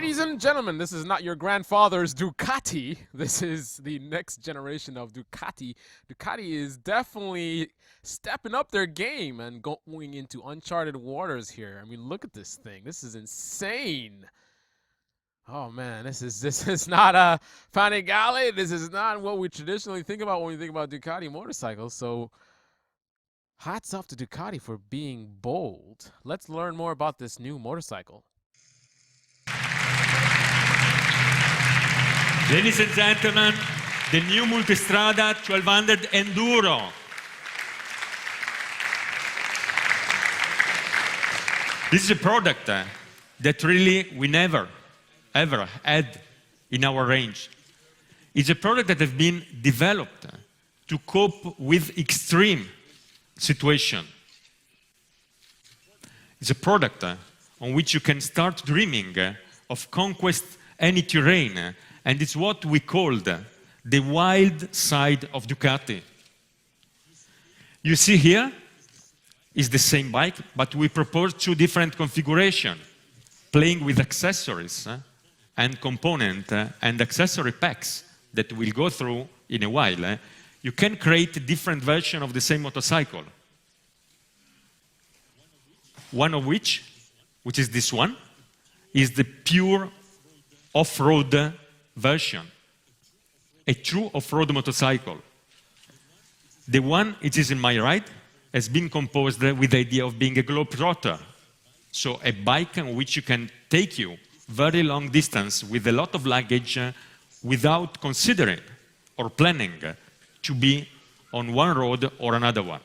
Ladies and gentlemen, this is not your grandfather's Ducati. This is the next generation of Ducati. Ducati is definitely stepping up their game and going into uncharted waters here. I mean, look at this thing. This is insane. Oh man, this is not a Panigale. This is not what we traditionally think about when we think about Ducati motorcycles. So hats off to Ducati for being bold. Let's learn more about this new motorcycle. Ladies and gentlemen, the new Multistrada 1200 Enduro. This is a product that really we never, ever had in our range. It's a product that has been developed to cope with extreme situation. It's a product on which you can start dreaming of conquest any terrain, and it's what we called the wild side of Ducati. You see here is the same bike, but we propose two different configurations, playing with accessories and component and accessory packs that we'll go through in a while. You can create a different version of the same motorcycle. One of which is this one, is the pure off-road version, a true off-road motorcycle. The one it is in my right has been composed with the idea of being a globetrotter, so a bike on which you can take you very long distance with a lot of luggage without considering or planning to be on one road or another one.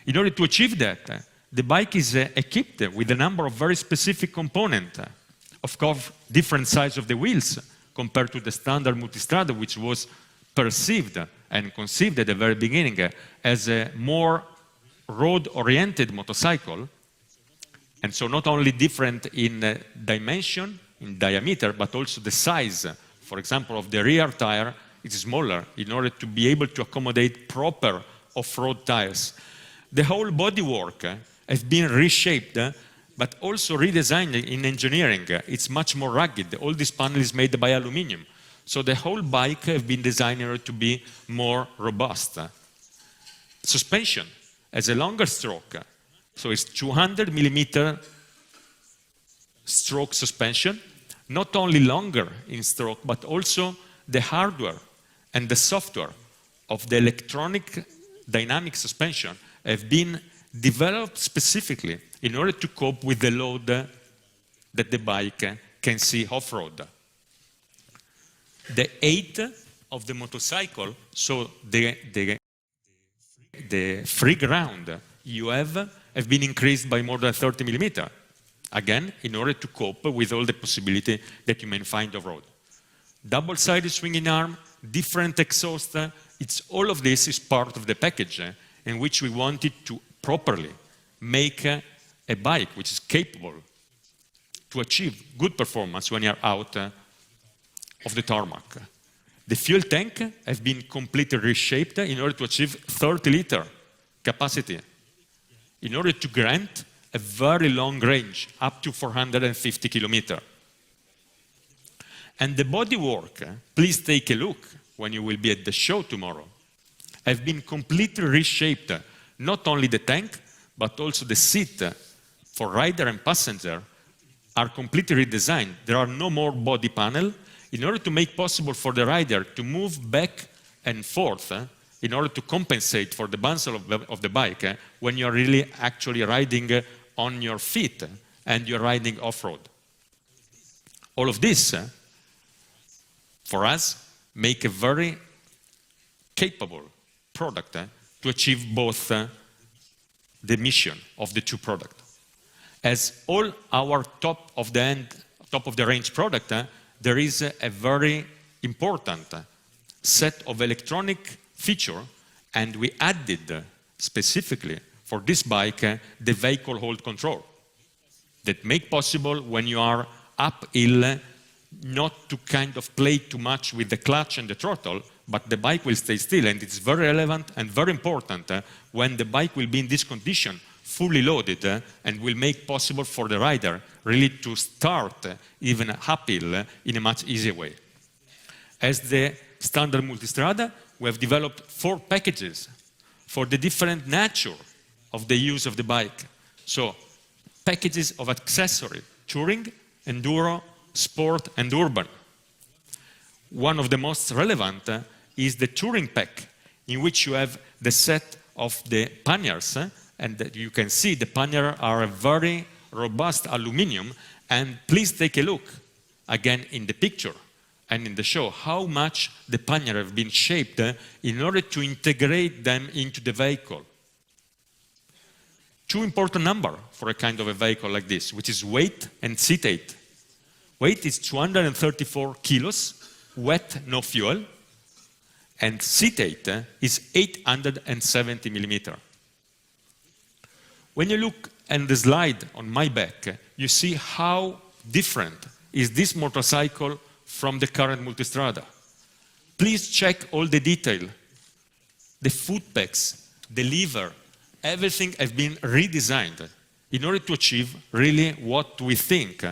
In order to achieve that, the bike is equipped with a number of very specific components. Of course, different size of the wheels compared to the standard Multistrada, which was perceived and conceived at the very beginning as a more road-oriented motorcycle. And so not only different in dimension, in diameter, but also the size, for example, of the rear tire is smaller in order to be able to accommodate proper off-road tires. The whole bodywork has been reshaped, but also redesigned in engineering. It's much more rugged. All this panel is made by aluminum. So the whole bike has been designed to be more robust. Suspension has a longer stroke. So it's 200 millimeter stroke suspension, not only longer in stroke, but also the hardware and the software of the electronic dynamic suspension have been developed specifically in order to cope with the load that the bike can see off-road. The height of the motorcycle, so the free ground you have been increased by more than 30 millimeters. Again, in order to cope with all the possibility that you may find off-road. Double-sided swinging arm, different exhaust, all of this is part of the package in which we wanted to properly make a bike which is capable to achieve good performance when you're out of the tarmac. The fuel tank has been completely reshaped in order to achieve 30-liter capacity, in order to grant a very long range, up to 450 kilometers. And the bodywork, please take a look when you will be at the show tomorrow, has been completely reshaped. Not only the tank, but also the seat for rider and passenger are completely redesigned. There are no more body panel in order to make possible for the rider to move back and forth in order to compensate for the bounce of the bike when you're really actually riding on your feet and you're riding off-road. All of this, for us, make a very capable product to achieve both the mission of the two products. As all our top of the range product, there is a very important set of electronic features, and we added specifically for this bike the vehicle hold control that make possible when you are uphill not to kind of play too much with the clutch and the throttle, but the bike will stay still, and it's very relevant and very important when the bike will be in this condition fully loaded and will make possible for the rider really to start even uphill in a much easier way. As the standard Multistrada, we have developed 4 packages for the different nature of the use of the bike. So, packages of accessory, touring, enduro, sport, and urban. One of the most relevant is the touring pack, in which you have the set of the panniers, and you can see the panniers are a very robust aluminum, and please take a look again in the picture and in the show how much the panniers have been shaped in order to integrate them into the vehicle. 2 important numbers for a kind of a vehicle like this, which is weight and seat height. Weight is 234 kilos, wet, no fuel, and seat height is 870 millimeters. When you look at the slide on my back, you see how different is this motorcycle from the current Multistrada. Please check all the detail. The foot pegs, the lever, everything has been redesigned in order to achieve really what we think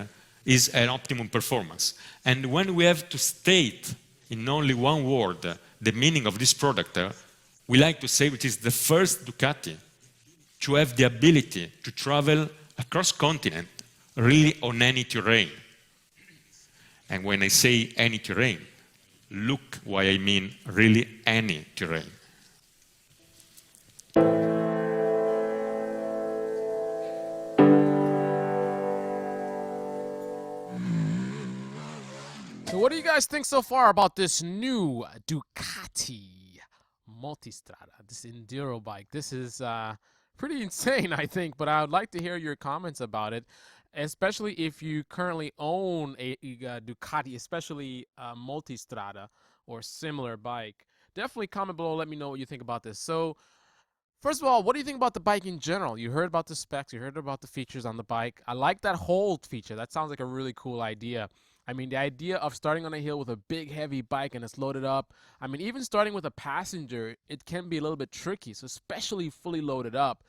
is an optimum performance. And when we have to state in only one word the meaning of this product, we like to say it is the first Ducati to have the ability to travel across continent really on any terrain. And when I say any terrain, look why I mean really any terrain. So what do you guys think so far about this new Ducati Multistrada, this Enduro bike? This is pretty insane, I think, but I would like to hear your comments about it, especially if you currently own a Ducati, especially a Multistrada or similar bike. Definitely comment below, let me know what you think about this. So, first of all, what do you think about the bike in general? You heard about the specs, you heard about the features on the bike. I like that hold feature. That sounds like a really cool idea. I mean, the idea of starting on a hill with a big, heavy bike and it's loaded up. I mean, even starting with a passenger, it can be a little bit tricky. So especially fully loaded up,